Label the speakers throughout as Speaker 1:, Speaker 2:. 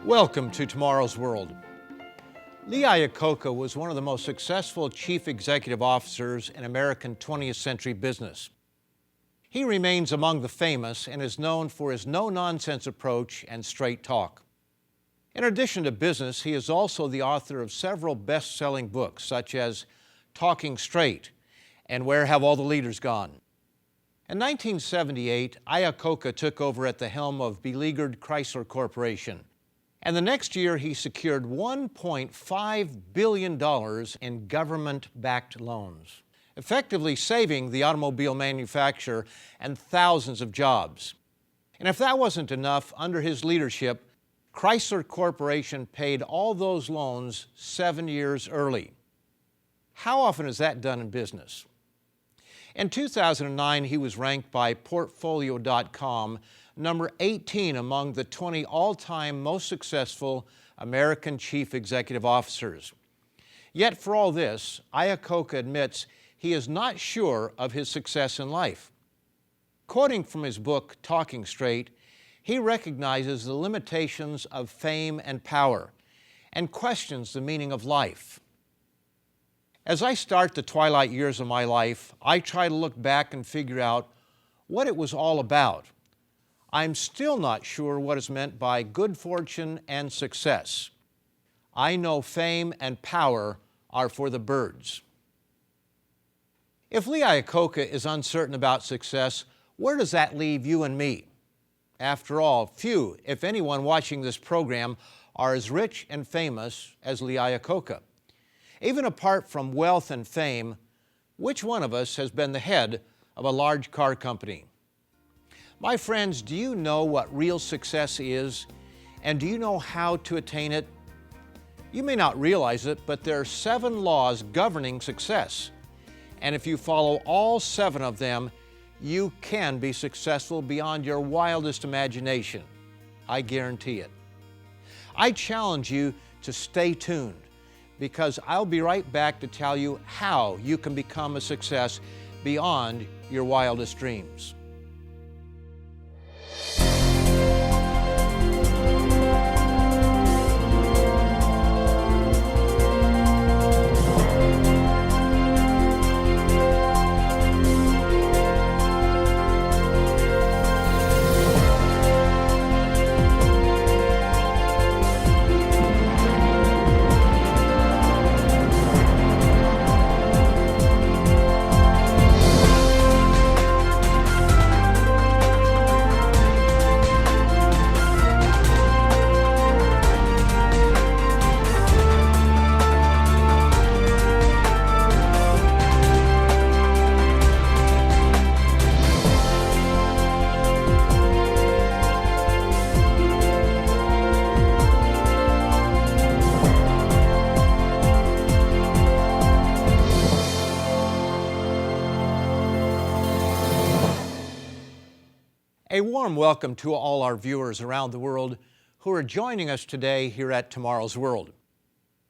Speaker 1: Welcome to Tomorrow's World. Lee Iacocca was one of the most successful chief executive officers in American 20th century business. He remains among the famous and is known for his no-nonsense approach and straight talk. In addition to business, he is also the author of several best-selling books, such as Talking Straight and Where Have All the Leaders Gone? In 1978, Iacocca took over at the helm of beleaguered Chrysler Corporation. And the next year, he secured $1.5 billion in government-backed loans, effectively saving the automobile manufacturer and thousands of jobs. And if that wasn't enough, under his leadership, Chrysler Corporation paid all those loans 7 years early. How often is that done in business? In 2009, he was ranked by Portfolio.com number 18 among the 20 all-time most successful American chief executive officers. Yet for all this, Iacocca admits he is not sure of his success in life. Quoting from his book, Talking Straight, he recognizes the limitations of fame and power and questions the meaning of life. As I start the twilight years of my life, I try to look back and figure out what it was all about. I'm still not sure what is meant by good fortune and success. I know fame and power are for the birds. If Lee Iacocca is uncertain about success, where does that leave you and me? After all, few, if anyone watching this program, are as rich and famous as Lee Iacocca. Even apart from wealth and fame, which one of us has been the head of a large car company? My friends, do you know what real success is? And do you know how to attain it? You may not realize it, but there are 7 laws governing success. And if you follow all 7 of them, you can be successful beyond your wildest imagination. I guarantee it. I challenge you to stay tuned, because I'll be right back to tell you how you can become a success beyond your wildest dreams. A warm welcome to all our viewers around the world who are joining us today here at Tomorrow's World.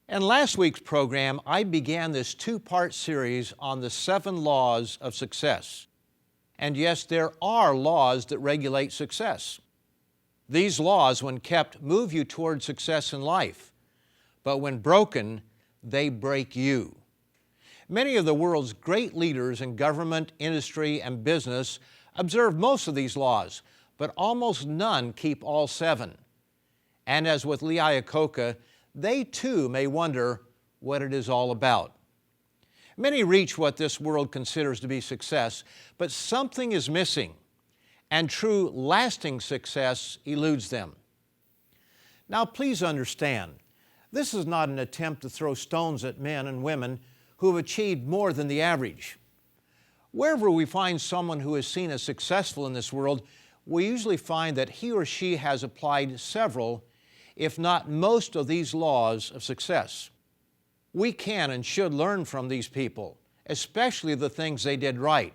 Speaker 1: In last week's program, I began this 2-part series on the 7 laws of success. And yes, there are laws that regulate success. These laws, when kept, move you toward success in life. But when broken, they break you. Many of the world's great leaders in government, industry, and business observe most of these laws, but almost none keep all 7. And as with Lee Iacocca, they too may wonder what it is all about. Many reach what this world considers to be success, but something is missing, and true lasting success eludes them. Now please understand, this is not an attempt to throw stones at men and women who have achieved more than the average. Wherever we find someone who is seen as successful in this world, we usually find that he or she has applied several, if not most, of these laws of success. We can and should learn from these people, especially the things they did right.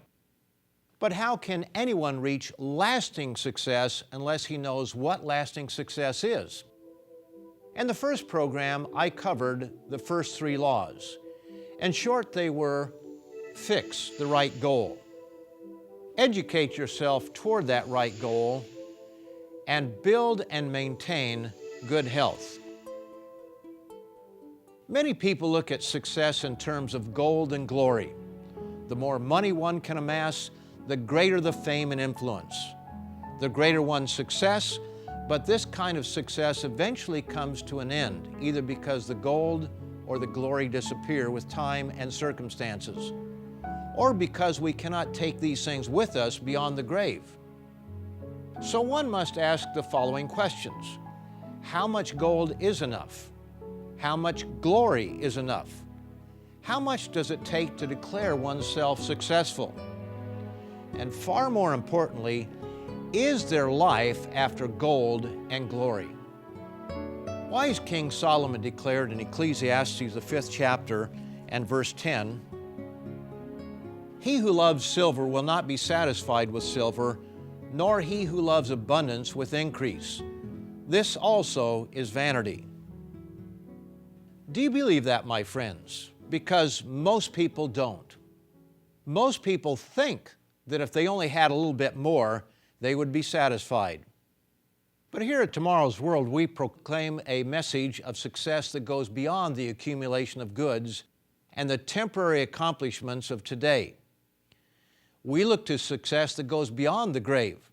Speaker 1: But how can anyone reach lasting success unless he knows what lasting success is? In the first program, I covered the first 3 laws. In short, they were: fix the right goal, educate yourself toward that right goal, and build and maintain good health. Many people look at success in terms of gold and glory. The more money one can amass, the greater the fame and influence. The greater one's success, but this kind of success eventually comes to an end, either because the gold or the glory disappear with time and circumstances, or because we cannot take these things with us beyond the grave. So one must ask the following questions. How much gold is enough? How much glory is enough? How much does it take to declare oneself successful? And far more importantly, is there life after gold and glory? Wise King Solomon declared in Ecclesiastes, the 5th chapter and verse 10, "He who loves silver will not be satisfied with silver, nor he who loves abundance with increase. This also is vanity." Do you believe that, my friends? Because most people don't. Most people think that if they only had a little bit more, they would be satisfied. But here at Tomorrow's World, we proclaim a message of success that goes beyond the accumulation of goods and the temporary accomplishments of today. We look to success that goes beyond the grave.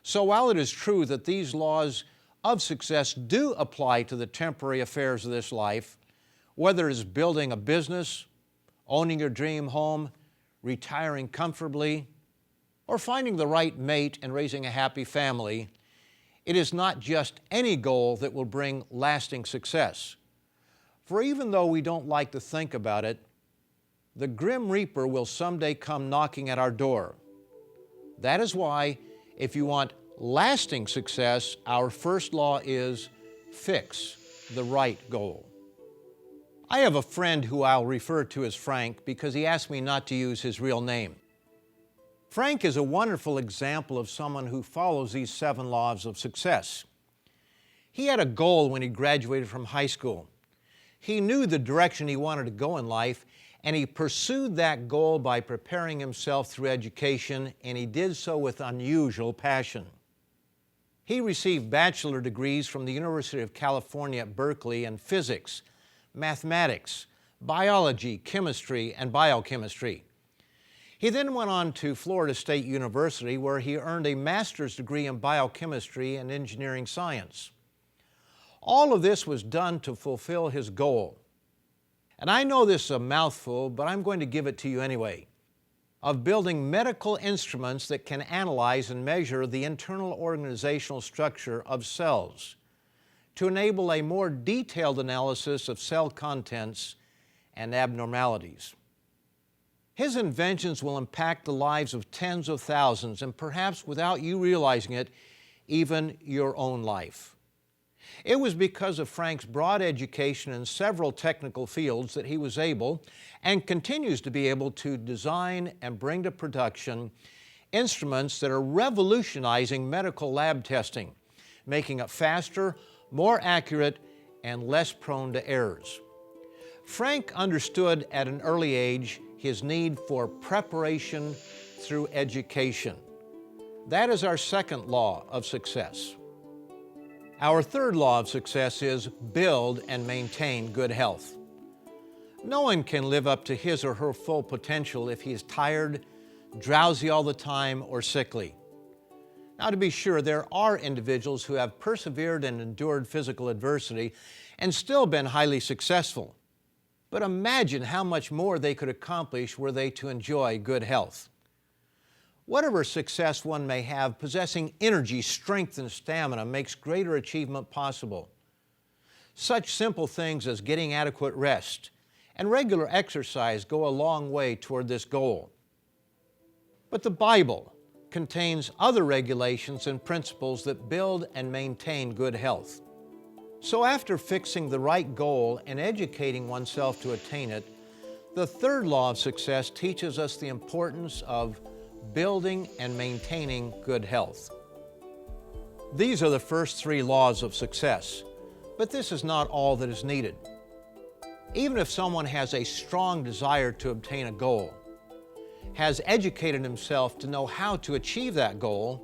Speaker 1: So while it is true that these laws of success do apply to the temporary affairs of this life, whether it is building a business, owning your dream home, retiring comfortably, or finding the right mate and raising a happy family, it is not just any goal that will bring lasting success. For even though we don't like to think about it, the grim reaper will someday come knocking at our door. That is why, if you want lasting success, our first law is fix the right goal. I have a friend who I'll refer to as Frank because he asked me not to use his real name. Frank is a wonderful example of someone who follows these 7 laws of success. He had a goal when he graduated from high school. He knew the direction he wanted to go in life, and he pursued that goal by preparing himself through education, and he did so with unusual passion. He received bachelor degrees from the University of California at Berkeley in physics, mathematics, biology, chemistry, and biochemistry. He then went on to Florida State University, where he earned a master's degree in biochemistry and engineering science. All of this was done to fulfill his goal. And I know this is a mouthful, but I'm going to give it to you anyway, of building medical instruments that can analyze and measure the internal organizational structure of cells to enable a more detailed analysis of cell contents and abnormalities. His inventions will impact the lives of tens of thousands, and perhaps without you realizing it, even your own life. It was because of Frank's broad education in several technical fields that he was able, and continues to be able, to design and bring to production instruments that are revolutionizing medical lab testing, making it faster, more accurate, and less prone to errors. Frank understood at an early age his need for preparation through education. That is our second law of success. Our third law of success is build and maintain good health. No one can live up to his or her full potential if he is tired, drowsy all the time, or sickly. Now, to be sure, there are individuals who have persevered and endured physical adversity and still been highly successful. But imagine how much more they could accomplish were they to enjoy good health. Whatever success one may have, possessing energy, strength, and stamina makes greater achievement possible. Such simple things as getting adequate rest and regular exercise go a long way toward this goal. But the Bible contains other regulations and principles that build and maintain good health. So after fixing the right goal and educating oneself to attain it, the third law of success teaches us the importance of building and maintaining good health. These are the first 3 laws of success, but this is not all that is needed. Even if someone has a strong desire to obtain a goal, has educated himself to know how to achieve that goal,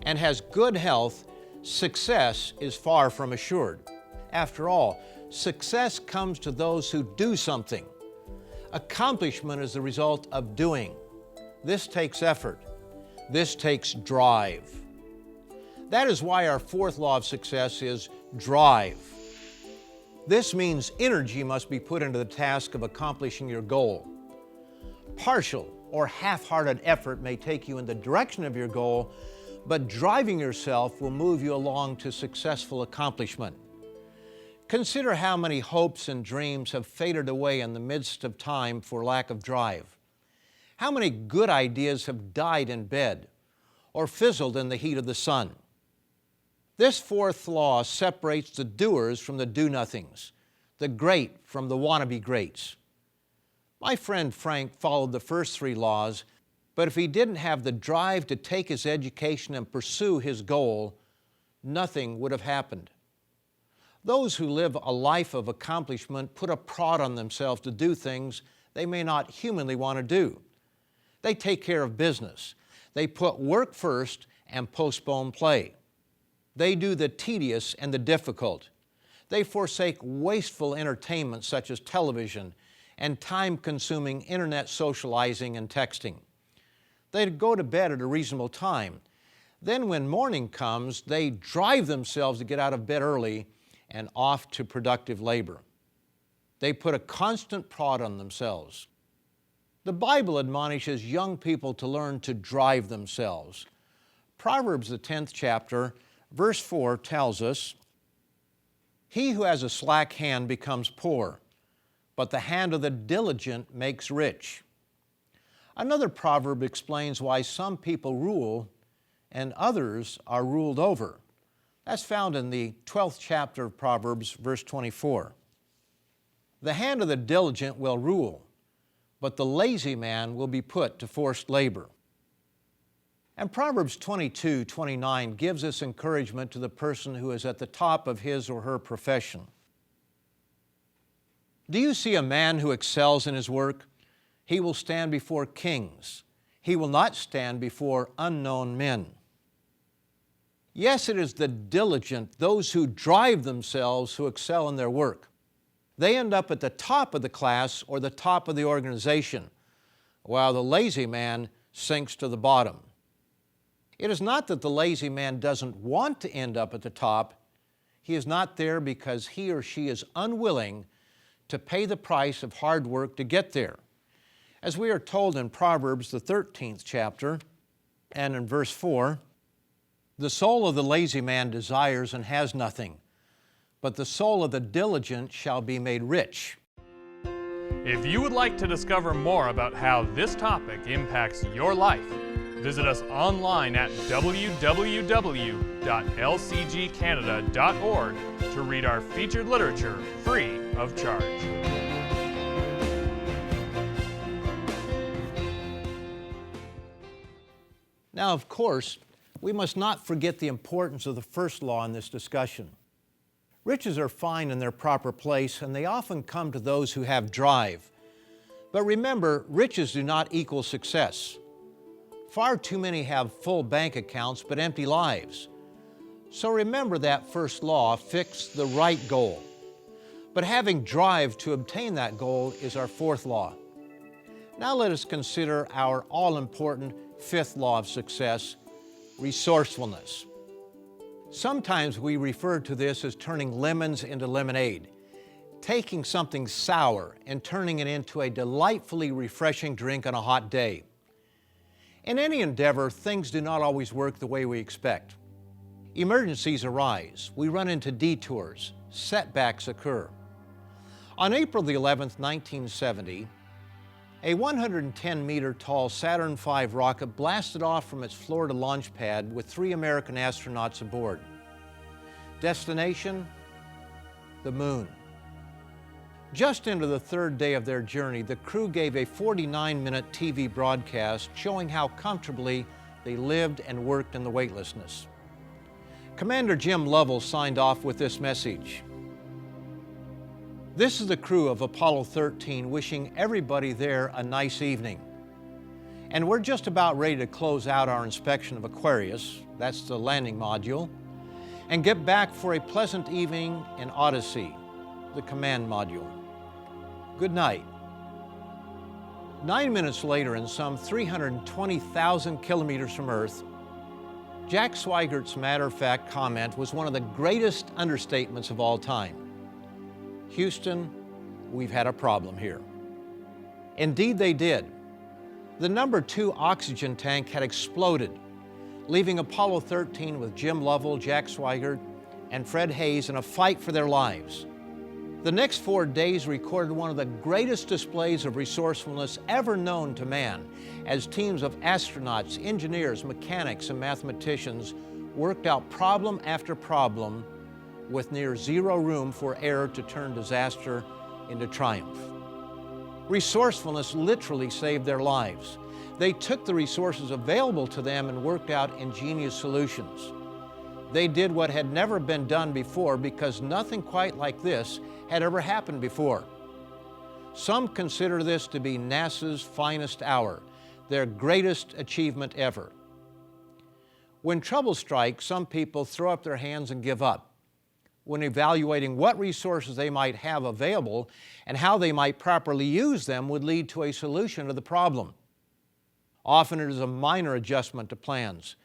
Speaker 1: and has good health, success is far from assured. After all, success comes to those who do something. Accomplishment is the result of doing. This takes effort. This takes drive. That is why our fourth law of success is drive. This means energy must be put into the task of accomplishing your goal. Partial or half-hearted effort may take you in the direction of your goal, but driving yourself will move you along to successful accomplishment. Consider how many hopes and dreams have faded away in the midst of time for lack of drive. How many good ideas have died in bed or fizzled in the heat of the sun. This fourth law separates the doers from the do-nothings, the great from the wannabe greats. My friend Frank followed the first three laws, but if he didn't have the drive to take his education and pursue his goal, nothing would have happened. Those who live a life of accomplishment put a prod on themselves to do things they may not humanly want to do. They take care of business. They put work first and postpone play. They do the tedious and the difficult. They forsake wasteful entertainment such as television and time-consuming internet socializing and texting. They go to bed at a reasonable time. Then when morning comes, they drive themselves to get out of bed early and off to productive labor. They put a constant prod on themselves. The Bible admonishes young people to learn to drive themselves. Proverbs, the 10th chapter, verse 4 tells us, "He who has a slack hand becomes poor, but the hand of the diligent makes rich." Another proverb explains why some people rule and others are ruled over. That's found in the 12th chapter of Proverbs, verse 24. "The hand of the diligent will rule, but the lazy man will be put to forced labor." And Proverbs 22:29 gives us encouragement to the person who is at the top of his or her profession. Do you see a man who excels in his work? He will stand before kings. He will not stand before unknown men. Yes, it is the diligent, those who drive themselves, who excel in their work. They end up at the top of the class or the top of the organization, while the lazy man sinks to the bottom. It is not that the lazy man doesn't want to end up at the top. He is not there because he or she is unwilling to pay the price of hard work to get there. As we are told in Proverbs, the 13th chapter, and in verse 4, "The soul of the lazy man desires and has nothing, but the soul of the diligent shall be made rich."
Speaker 2: If you would like to discover more about how this topic impacts your life, visit us online at www.lcgcanada.org to read our featured literature free of charge.
Speaker 1: Now, of course, we must not forget the importance of the first law in this discussion. Riches are fine in their proper place, and they often come to those who have drive. But remember, riches do not equal success. Far too many have full bank accounts but empty lives. So remember that first law, fix the right goal. But having drive to obtain that goal is our fourth law. Now let us consider our all-important fifth law of success, resourcefulness. Sometimes we refer to this as turning lemons into lemonade, taking something sour and turning it into a delightfully refreshing drink on a hot day. In any endeavor, things do not always work the way we expect. Emergencies arise, we run into detours, setbacks occur. On April the 11th, 1970, a 110-meter tall Saturn V rocket blasted off from its Florida launch pad with 3 American astronauts aboard. Destination? The moon. Just into the third day of their journey, the crew gave a 49-minute TV broadcast showing how comfortably they lived and worked in the weightlessness. Commander Jim Lovell signed off with this message. "This is the crew of Apollo 13 wishing everybody there a nice evening. And we're just about ready to close out our inspection of Aquarius, that's the landing module, and get back for a pleasant evening in Odyssey, the command module. Good night. 9 minutes later, and some 320,000 kilometers from Earth, Jack Sweigert's matter-of-fact comment was one of the greatest understatements of all time. Houston, we've had a problem here. Indeed, they did. The number 2 oxygen tank had exploded, leaving Apollo 13 with Jim Lovell, Jack Swigert, and Fred Hayes in a fight for their lives. The next 4 days recorded one of the greatest displays of resourcefulness ever known to man, as teams of astronauts, engineers, mechanics, and mathematicians worked out problem after problem with near zero room for error to turn disaster into triumph. Resourcefulness literally saved their lives. They took the resources available to them and worked out ingenious solutions. They did what had never been done before because nothing quite like this had ever happened before. Some consider this to be NASA's finest hour, their greatest achievement ever. When trouble strikes, some people throw up their hands and give up. When evaluating what resources they might have available and how they might properly use them would lead to a solution to the problem. Often it is a minor adjustment to plans.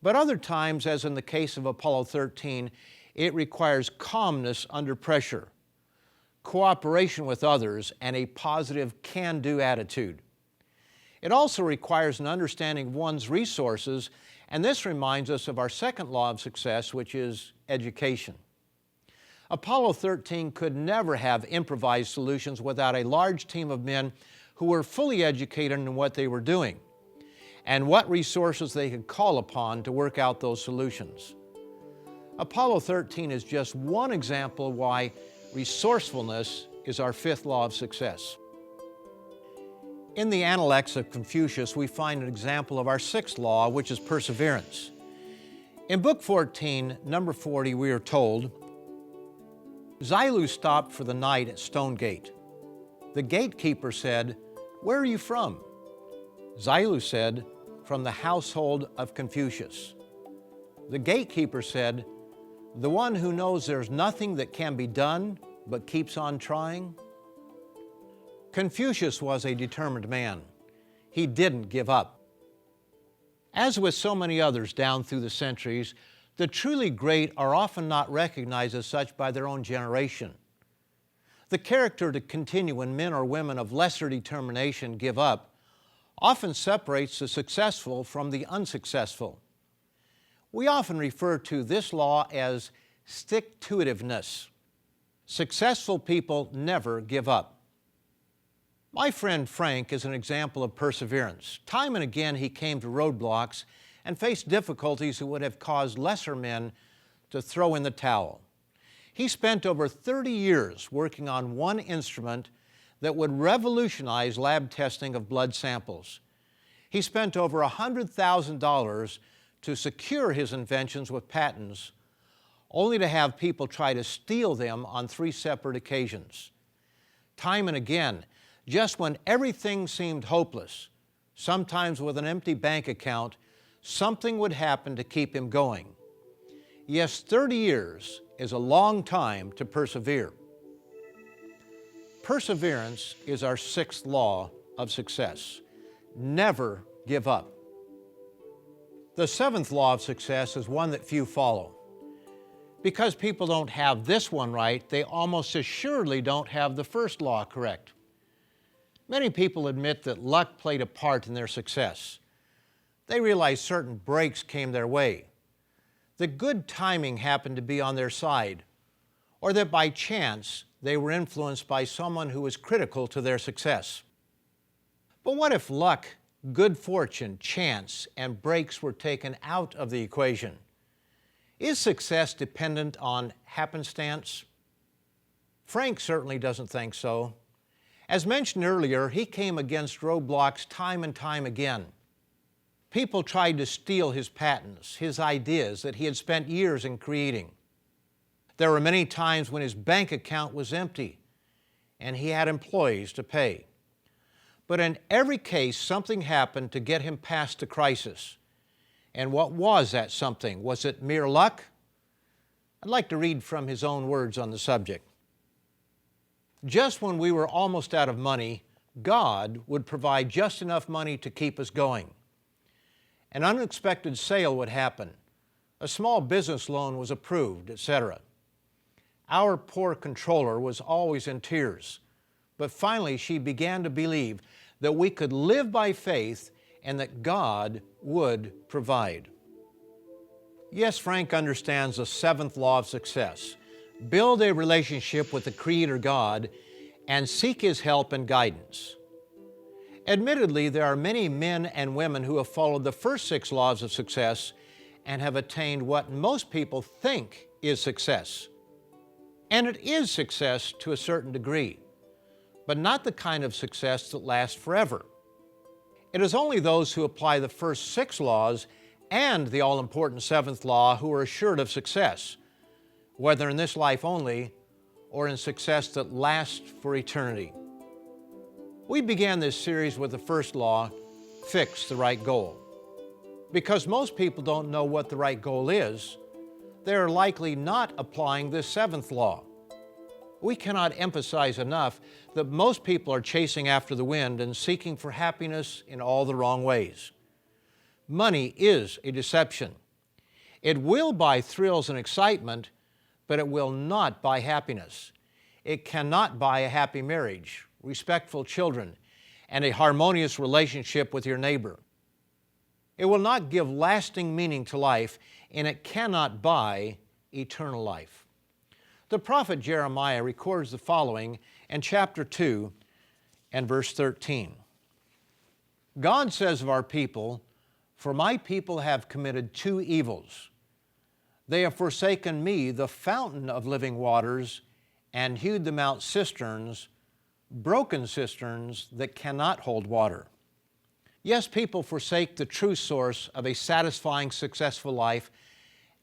Speaker 1: But other times, as in the case of Apollo 13, it requires calmness under pressure, cooperation with others, and a positive can-do attitude. It also requires an understanding of one's resources, and this reminds us of our second law of success, which is education. Apollo 13 could never have improvised solutions without a large team of men who were fully educated in what they were doing and what resources they could call upon to work out those solutions. Apollo 13 is just one example of why resourcefulness is our fifth law of success. In the Analects of Confucius, we find an example of our sixth law, which is perseverance. In Book 14, number 40, we are told, Xilu stopped for the night at Stone Gate. The gatekeeper said, "Where are you from?" Xilu said, "From the household of Confucius." The gatekeeper said, "The one who knows there's nothing that can be done but keeps on trying?" Confucius was a determined man. He didn't give up. As with so many others down through the centuries, the truly great are often not recognized as such by their own generation. The character to continue when men or women of lesser determination give up often separates the successful from the unsuccessful. We often refer to this law as stick-to-itiveness. Successful people never give up. My friend Frank is an example of perseverance. Time and again he came to roadblocks and faced difficulties that would have caused lesser men to throw in the towel. He spent over 30 years working on one instrument that would revolutionize lab testing of blood samples. He spent over $100,000 to secure his inventions with patents, only to have people try to steal them on 3 separate occasions. Time and again, just when everything seemed hopeless, sometimes with an empty bank account, something would happen to keep him going. Yes, 30 years is a long time to persevere. Perseverance is our sixth law of success. Never give up. The seventh law of success is one that few follow. Because people don't have this one right, they almost assuredly don't have the first law correct. Many people admit that luck played a part in their success. They realize certain breaks came their way, that good timing happened to be on their side, or that by chance they were influenced by someone who was critical to their success. But what if luck, good fortune, chance, and breaks were taken out of the equation? Is success dependent on happenstance? Frank certainly doesn't think so. As mentioned earlier, he came against roadblocks time and time again. People tried to steal his patents, his ideas that he had spent years in creating. There were many times when his bank account was empty and he had employees to pay. But in every case, something happened to get him past the crisis. And what was that something? Was it mere luck? I'd like to read from his own words on the subject. Just when we were almost out of money, God would provide just enough money to keep us going. An unexpected sale would happen. A small business loan was approved, etc. Our poor controller was always in tears, but finally she began to believe that we could live by faith and that God would provide. Yes, Frank understands the seventh law of success. Build a relationship with the Creator God and seek His help and guidance. Admittedly, there are many men and women who have followed the first 6 laws of success and have attained what most people think is success. And it is success to a certain degree, but not the kind of success that lasts forever. It is only those who apply the first 6 laws and the all-important 7th law who are assured of success, whether in this life only or in success that lasts for eternity. We began this series with the first law, fix the right goal. Because most people don't know what the right goal is, they are likely not applying this 7th law. We cannot emphasize enough that most people are chasing after the wind and seeking for happiness in all the wrong ways. Money is a deception. It will buy thrills and excitement, but it will not buy happiness. It cannot buy a happy marriage, respectful children, and a harmonious relationship with your neighbor. It will not give lasting meaning to life, and it cannot buy eternal life. The prophet Jeremiah records the following in chapter 2 and verse 13. God says of our people, "For my people have committed 2 evils. They have forsaken me, the fountain of living waters, and hewed them out cisterns, broken cisterns that cannot hold water." Yes, people forsake the true source of a satisfying, successful life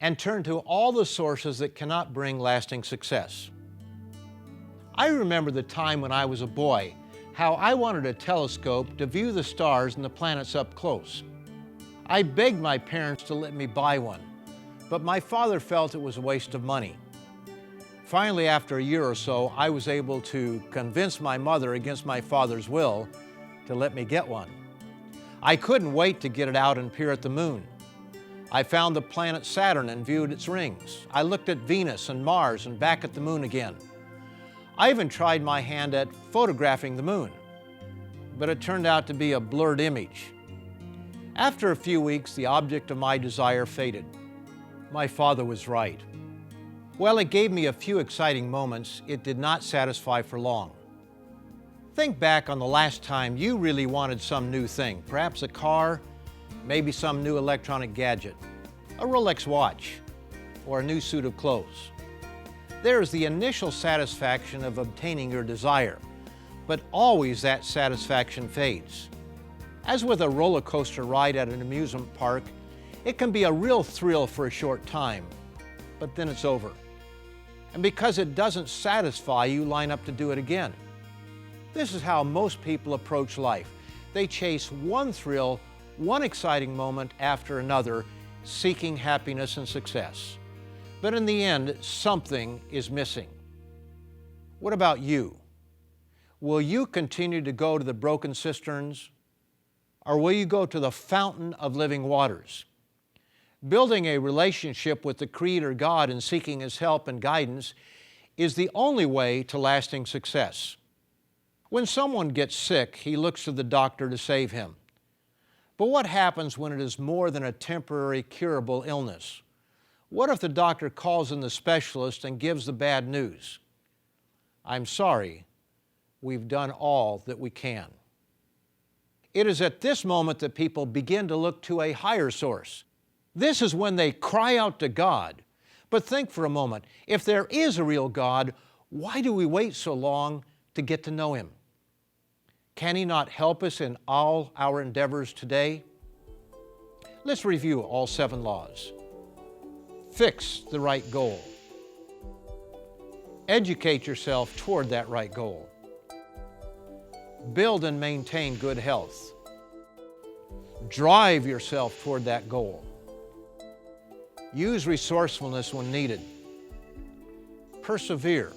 Speaker 1: and turn to all the sources that cannot bring lasting success. I remember the time when I was a boy, how I wanted a telescope to view the stars and the planets up close. I begged my parents to let me buy one, but my father felt it was a waste of money. Finally, after a year or so, I was able to convince my mother against my father's will to let me get one. I couldn't wait to get it out and peer at the moon. I found the planet Saturn and viewed its rings. I looked at Venus and Mars and back at the moon again. I even tried my hand at photographing the moon, but it turned out to be a blurred image. After a few weeks, the object of my desire faded. My father was right. Well, it gave me a few exciting moments. It did not satisfy for long. Think back on the last time you really wanted some new thing, perhaps a car, maybe some new electronic gadget, a Rolex watch, or a new suit of clothes. There is the initial satisfaction of obtaining your desire, but always that satisfaction fades. As with a roller coaster ride at an amusement park, it can be a real thrill for a short time, but then it's over. And because it doesn't satisfy, you line up to do it again. This is how most people approach life. They chase one thrill, one exciting moment after another, seeking happiness and success. But in the end, something is missing. What about you? Will you continue to go to the broken cisterns, or will you go to the fountain of living waters? Building a relationship with the Creator God and seeking His help and guidance is the only way to lasting success. When someone gets sick, he looks to the doctor to save him. But what happens when it is more than a temporary curable illness? What if the doctor calls in the specialist and gives the bad news? "I'm sorry, we've done all that we can." It is at this moment that people begin to look to a higher source. This is when they cry out to God. But think for a moment, if there is a real God, why do we wait so long to get to know Him? Can He not help us in all our endeavors today? Let's review all 7 laws. Fix the right goal. Educate yourself toward that right goal. Build and maintain good health. Drive yourself toward that goal. Use resourcefulness when needed. persevere,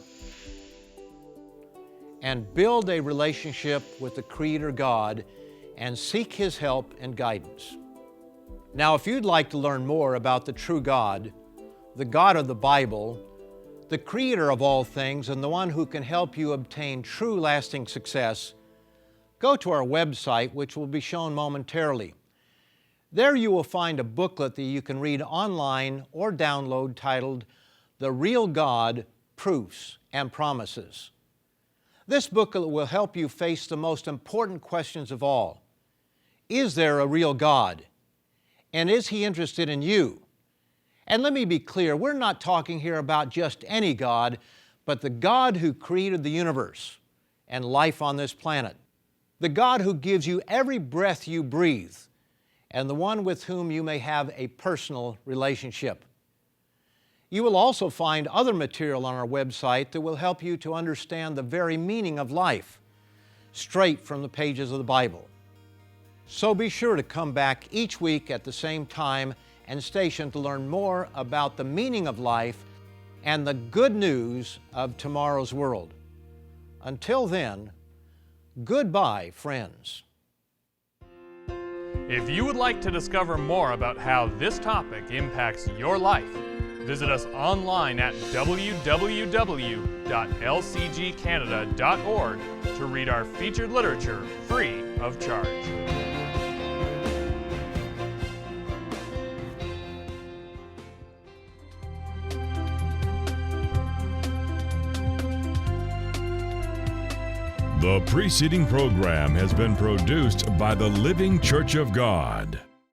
Speaker 1: and build a relationship with the Creator God and seek His help and guidance. Now, if you'd like to learn more about the true God, the God of the Bible, the Creator of all things, and the one who can help you obtain true lasting success, go to our website, which will be shown momentarily. There you will find a booklet that you can read online or download titled The Real God, Proofs and Promises. This booklet will help you face the most important questions of all. Is there a real God? And is He interested in you? And let me be clear, we're not talking here about just any God, but the God who created the universe and life on this planet. The God who gives you every breath you breathe, and the one with whom you may have a personal relationship. You will also find other material on our website that will help you to understand the very meaning of life, straight from the pages of the Bible. So be sure to come back each week at the same time and station to learn more about the meaning of life and the good news of tomorrow's world. Until then, goodbye, friends.
Speaker 2: If you would like to discover more about how this topic impacts your life, visit us online at www.lcgcanada.org to read our featured literature free of charge.
Speaker 3: The preceding program has been produced by the Living Church of God.